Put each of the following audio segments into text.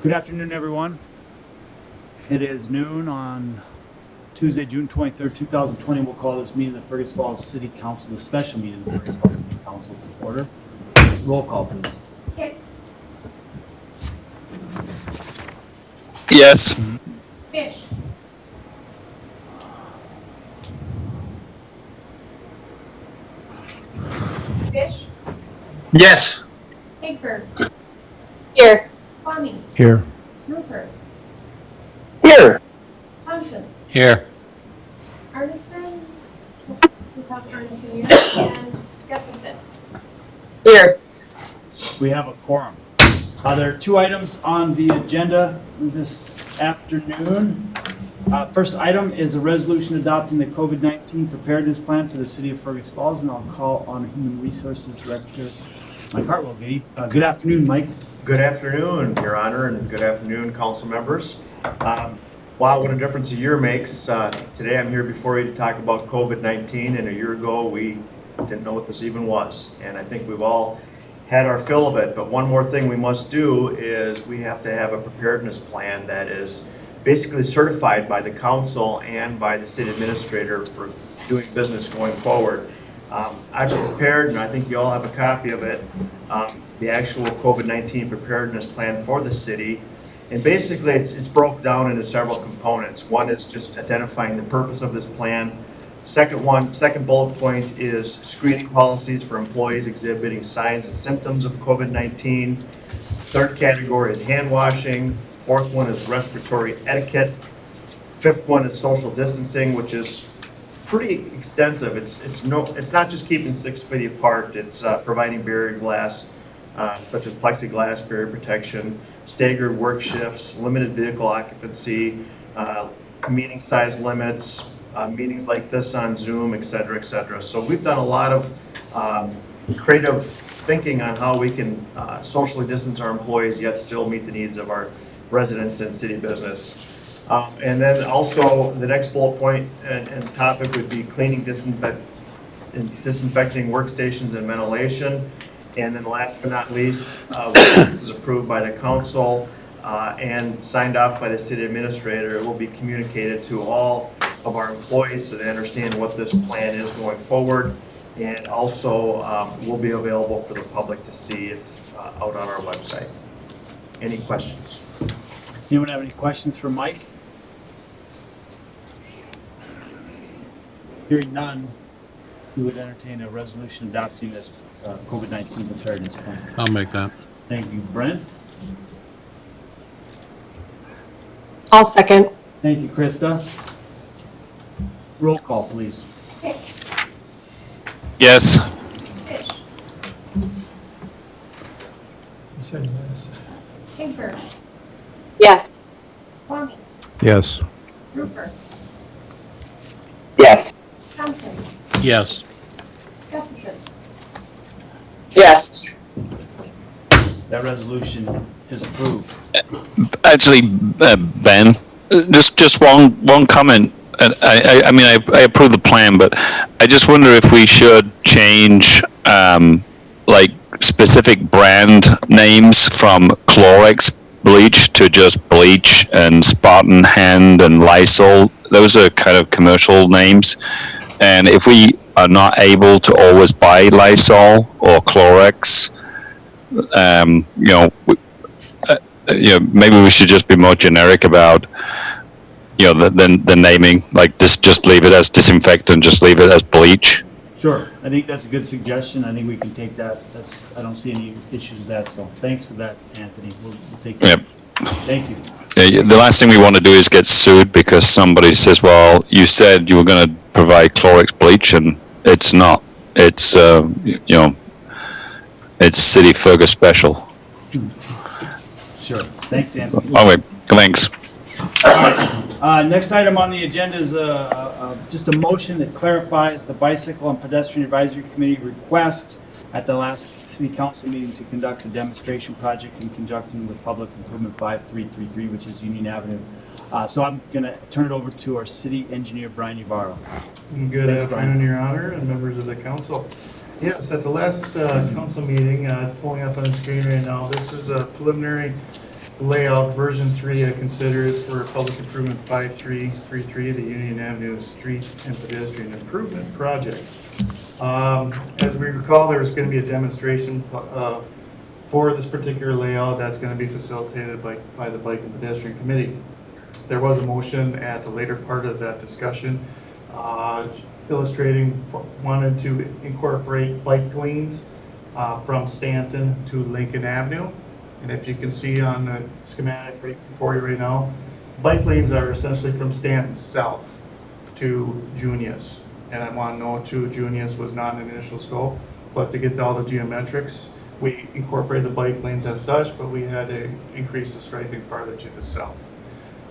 Good afternoon, everyone. It is noon on Tuesday, June 23rd, 2020. We'll call this meeting of the Fergus Falls City Council, the special meeting of the Fergus Falls City Council to order. Roll call, please. Hicks. Yes. Fish. Fish. Yes. Higberg. Here. Kwame. Here. Rupert. Here. Thompson. Here. Arneson. We have Arneson here. And Gustafson. Here. We have a quorum. There are two items on the agenda this afternoon. First item is a resolution adopting the COVID-19 preparedness plan for the city of Fergus Falls, and I'll call on Human Resources Director Mike Hartwell. Good afternoon, Mike. Good afternoon, Your Honor, and good afternoon, council members. Wow, what a difference a year makes. Today I'm here before you to talk about COVID-19, and a year ago we didn't know what this even was. And I think we've all had our fill of it, but one more thing we must do is we have to have a preparedness plan that is basically certified by the council and by the city administrator for doing business going forward. I've prepared, and I think you all have a copy of it, the actual COVID-19 preparedness plan for the city. And basically it's broke down into several components. One is just identifying the purpose of this plan. Second bullet point is screening policies for employees exhibiting signs and symptoms of COVID-19. Third category is hand washing. Fourth one is respiratory etiquette. Fifth one is social distancing, which is pretty extensive. It's not just keeping 6 feet apart. It's providing barrier glass, such as plexiglass, barrier protection, staggered work shifts, limited vehicle occupancy, meeting size limits, meetings like this on Zoom, et cetera, et cetera. So we've done a lot of creative thinking on how we can socially distance our employees yet still meet the needs of our residents and city business. And then also the next bullet point and topic would be cleaning, disinfecting workstations and ventilation. And then last but not least, this is approved by the council and signed off by the city administrator. It will be communicated to all of our employees so they understand what this plan is going forward. And also will be available for the public to see if out on our website. Any questions? Anyone have any questions for Mike? Hearing none, we would entertain a resolution adopting this COVID-19 preparedness plan. I'll make that. Thank you, Brent. I'll second. Thank you, Krista. Roll call, please. Hicks. Yes. Fish. Higberg. Yes. Kwame. Yes. Rupert. Yes. Thompson. Yes. Gustafson. Yes. That resolution is approved. Actually, Ben, just one comment. And I mean, I approve the plan, but I just wonder if we should change like specific brand names from Clorox bleach to just bleach and Spartan Hand and Lysol. Those are kind of commercial names. And if we are not able to always buy Lysol or Clorox, maybe we should just be more generic about, the naming. Like just leave it as disinfectant, just leave it as bleach. Sure, I think that's a good suggestion. I think we can take that. I don't see any issues with that, so thanks for that, Anthony. We'll take that. Yep. Thank you. Yeah, the last thing we want to do is get sued because somebody says, well, you said you were going to provide Clorox bleach, and it's not. It's, it's City Fergus special. Sure, thanks, Anthony. Oh, wait, thanks. Next item on the agenda is just a motion that clarifies the Bicycle and Pedestrian Advisory Committee request at the last City Council meeting to conduct a demonstration project in conjunction with Public Improvement 5333, which is Union Avenue. So I'm going to turn it over to our City Engineer, Brian Ybarra. Good Thanks, afternoon, Brian. Your Honor, and members of the council. Yes, at the last council meeting, it's pulling up on the screen right now. This is a preliminary layout, version 3, I consider it for public improvement 5333, the Union Avenue Street and Pedestrian Improvement Project. As we recall, there was going to be a demonstration for this particular layout that's going to be facilitated by the Bike and Pedestrian Committee. There was a motion at the later part of that discussion illustrating, wanted to incorporate bike lanes from Stanton to Lincoln Avenue. And if you can see on the schematic right before you right now, bike lanes are essentially from Stanton south to Junius. And I want to note too, Junius was not an initial scope, but to get to all the geometrics, we incorporated the bike lanes as such, but we had to increase the striping farther to the south.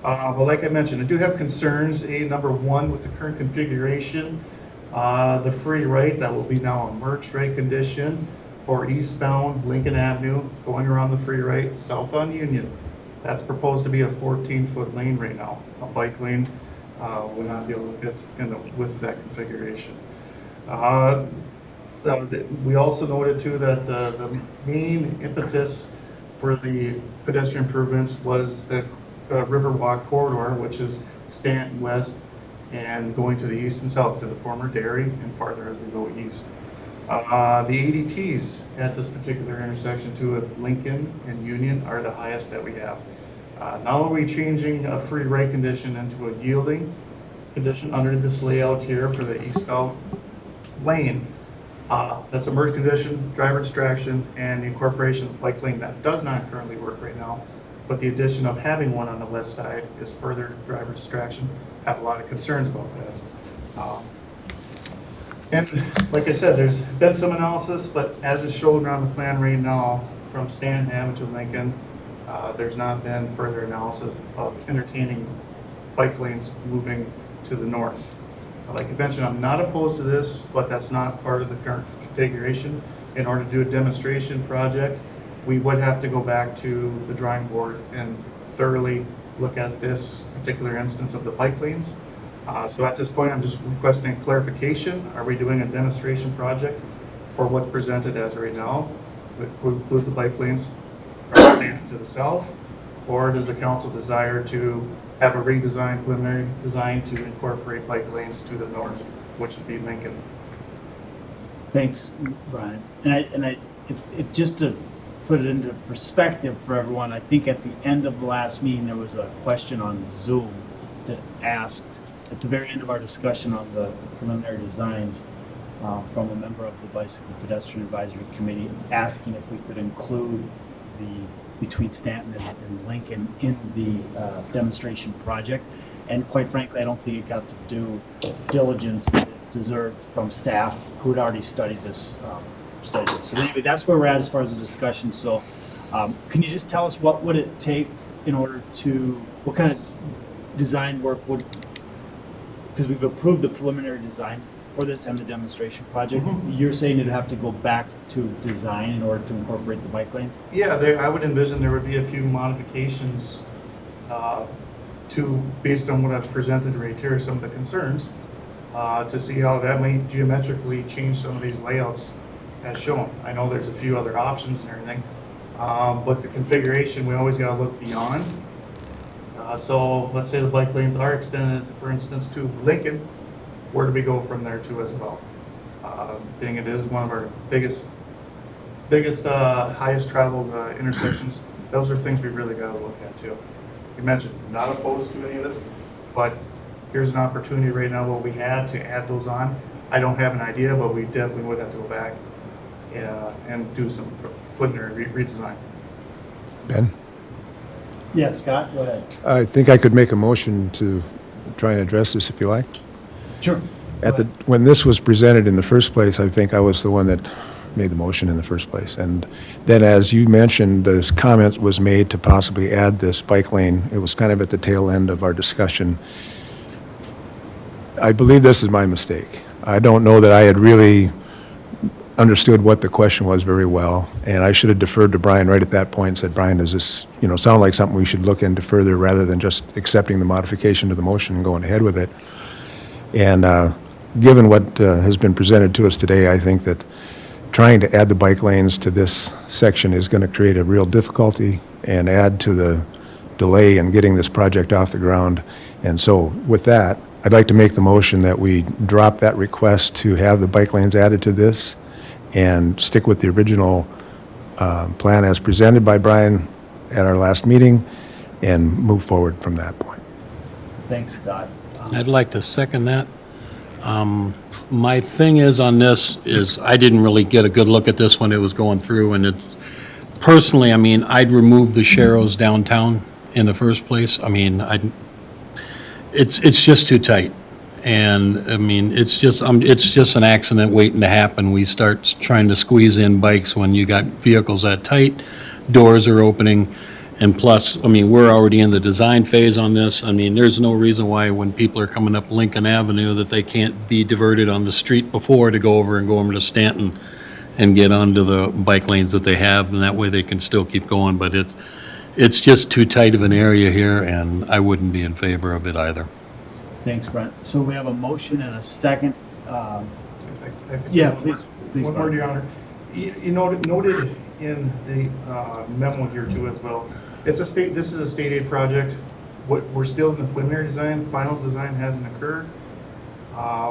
But like I mentioned, I do have concerns. Number one, with the current configuration, the free right, that will be now a merged right condition for eastbound Lincoln Avenue, going around the free right, south on Union. That's proposed to be a 14-foot lane right now. A bike lane will not be able to fit with that configuration. We also noted too that the main impetus for the pedestrian improvements was the Riverwalk corridor, which is Stanton west and going to the east and south to the former dairy and farther as we go east. The ADTs at this particular intersection too of Lincoln and Union are the highest that we have. Now are we changing a free right condition into a yielding condition under this layout here for the eastbound lane. That's a merge condition, driver distraction, and the incorporation of bike lane that does not currently work right now. But the addition of having one on the west side is further driver distraction. Have a lot of concerns about that. And like I said, there's been some analysis, but as is shown around the plan right now, from Stanton Avenue to Lincoln, there's not been further analysis of entertaining bike lanes moving to the north. Like I mentioned, I'm not opposed to this, but that's not part of the current configuration. In order to do a demonstration project, we would have to go back to the drawing board and thoroughly look at this particular instance of the bike lanes. So at this point, I'm just requesting clarification. Are we doing a demonstration project for what's presented as right now, which includes the bike lanes from Stanton to the south? Or does the council desire to have a redesign, preliminary design to incorporate bike lanes to the north, which would be Lincoln? Thanks, Brian. If just to put it into perspective for everyone, I think at the end of the last meeting, there was a question on Zoom that asked, at the very end of our discussion on the preliminary designs, from a member of the Bicycle Pedestrian Advisory Committee, asking if we could include the between Stanton and Lincoln in the demonstration project. And quite frankly, I don't think it got the due diligence that it deserved from staff who had already studied this. So anyway, that's where we're at as far as the discussion. So can you just tell us what would it take in order to, what kind of design work would, because we've approved the preliminary design for this and the demonstration project. You're saying it'd have to go back to design in order to incorporate the bike lanes? Yeah, I would envision there would be a few modifications based on what I've presented right here, some of the concerns, to see how that may geometrically change some of these layouts as shown. I know there's a few other options and everything, but the configuration, we always got to look beyond. So let's say the bike lanes are extended, for instance, to Lincoln. Where do we go from there too as well? Being it is one of our biggest, highest traveled intersections, those are things we really got to look at too. You mentioned not opposed to any of this, but here's an opportunity right now what we had to add those on. I don't have an idea, but we definitely would have to go back and do some preliminary redesign. Ben? Yeah, Scott, go ahead. I think I could make a motion to try and address this if you like. Sure. When this was presented in the first place, I think I was the one that made the motion in the first place. And then as you mentioned, this comment was made to possibly add this bike lane. It was kind of at the tail end of our discussion. I believe this is my mistake. I don't know that I had really understood what the question was very well, and I should have deferred to Brian right at that point and said, Brian, does this, sound like something we should look into further rather than just accepting the modification to the motion and going ahead with it? And given what has been presented to us today, I think that trying to add the bike lanes to this section is going to create a real difficulty and add to the delay in getting this project off the ground. And so with that, I'd like to make the motion that we drop that request to have the bike lanes added to this and stick with the original plan as presented by Brian at our last meeting and move forward from that point. Thanks, Scott. I'd like to second that. My thing is on this is I didn't really get a good look at this when it was going through, and it's, personally, I mean, I'd remove the Sharrows downtown in the first place. I mean, it's just too tight. And, I mean, it's just an accident waiting to happen. We start trying to squeeze in bikes when you got vehicles that tight, doors are opening, and plus, I mean, we're already in the design phase on this. I mean, there's no reason why when people are coming up Lincoln Avenue that they can't be diverted on the street before to go over to Stanton and get onto the bike lanes that they have, and that way they can still keep going. But it's just too tight of an area here, and I wouldn't be in favor of it either. Thanks, Brent. So we have a motion and a second. If I could say Yeah, one please, please, One more, Brian. Your Honor. You noted in the memo here too as well, this is a state aid project. We're still in the preliminary design, final design hasn't occurred.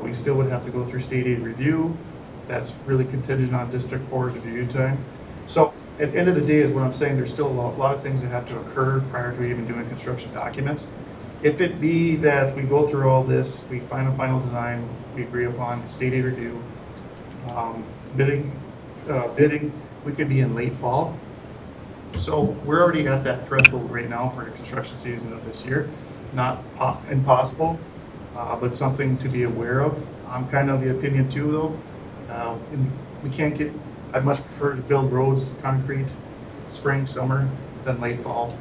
We still would have to go through state aid review. That's really contingent on District 4's review time. So at the end of the day is what I'm saying, there's still a lot of things that have to occur prior to even doing construction documents. If it be that we go through all this, we find a final design, we agree upon state aid review, bidding, we could be in late fall. So we're already at that threshold right now for the construction season of this year. Not impossible, but something to be aware of. I'm kind of the opinion too, though. We can't get, I'd much prefer to build roads, concrete, spring, summer, than late fall.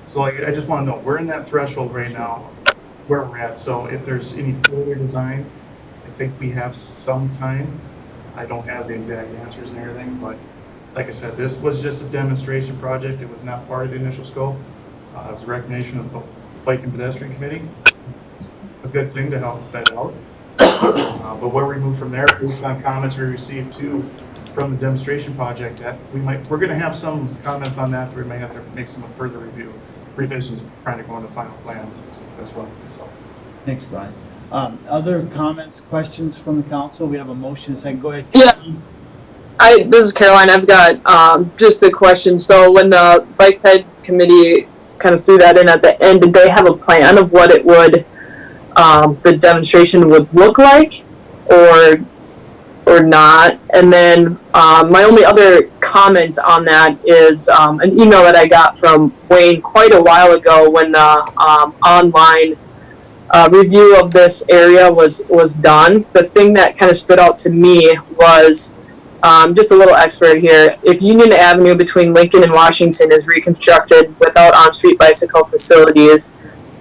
So I just want to know, we're in that threshold right now where we're at. So if there's any further design, I think we have some time. I don't have the exact answers and everything, but like I said, this was just a demonstration project. It was not part of the initial scope. It was a recommendation of the Bike and Pedestrian Committee. It's a good thing to help vet out. But where we move from there, based on comments we received too from the demonstration project, that we're going to have some comments on that. We may have to make some further revisions trying to go into final plans as well. So. Thanks, Brian. Other comments, questions from the council? We have a motion and second. Go ahead. Yeah. This is Caroline. I've got just a question. So when the Bike Ped Committee kind of threw that in at the end, did they have a plan of what it would, the demonstration would look like, or not? And then my only other comment on that is an email that I got from Wayne quite a while ago when the online review of this area was done. The thing that kind of stood out to me was, just a little expert here, if Union Avenue between Lincoln and Washington is reconstructed without on-street bicycle facilities,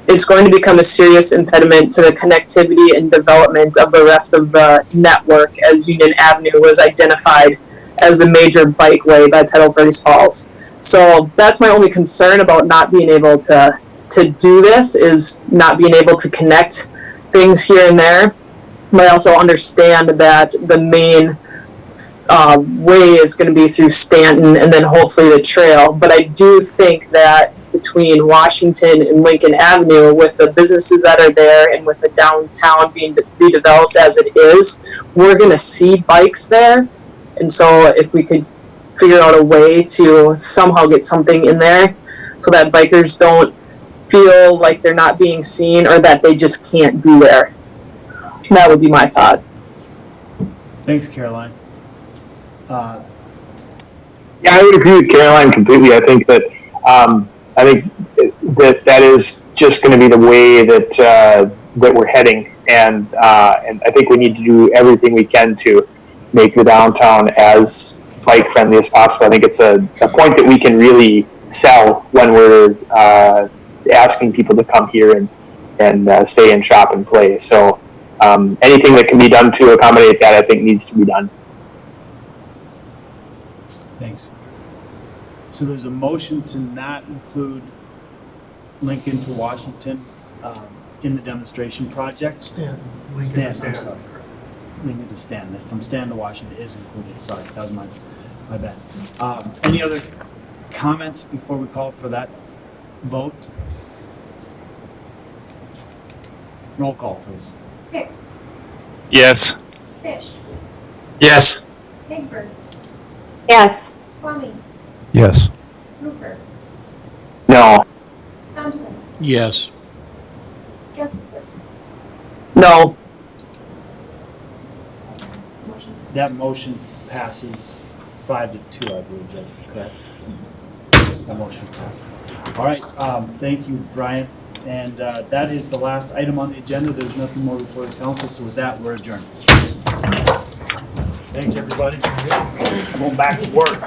it's going to become a serious impediment to the connectivity and development of the rest of the network, as Union Avenue was identified as a major bikeway by Pedal Fergus Falls. So that's my only concern about not being able to do this, is not being able to connect things here and there. But I also understand that the main way is going to be through Stanton and then hopefully the trail. But I do think that between Washington and Lincoln Avenue, with the businesses that are there and with the downtown being redeveloped as it is, we're going to see bikes there. And so if we could figure out a way to somehow get something in there so that bikers don't feel like they're not being seen or that they just can't be there. That would be my thought. Thanks, Caroline. Yeah, I would agree with Caroline completely. I think that that is just going to be the way that we're heading, and I think we need to do everything we can to make the downtown as bike friendly as possible. I think it's a point that we can really sell when we're asking people to come here and stay and shop and play. So anything that can be done to accommodate that, I think, needs to be done. Thanks. So there's a motion to not include Lincoln to Washington in the demonstration project. Stanton. I'm sorry. Lincoln to Stanton. From Stanton to Washington is included. Sorry, that was my bad. Any other comments before we call for that vote? Roll call, please. Hicks, Yes. Fish, Yes. Hagberg, Yes. Kwame, Yes. Rupert, No. Thompson, Yes. Gustafson. No. Motion That motion passes 5-2, I believe, that's correct. That motion passes. All right, thank you, Brian. And that is the last item on the agenda. There's nothing more before the council, so with that, we're adjourned. Thanks, everybody. Going back to work.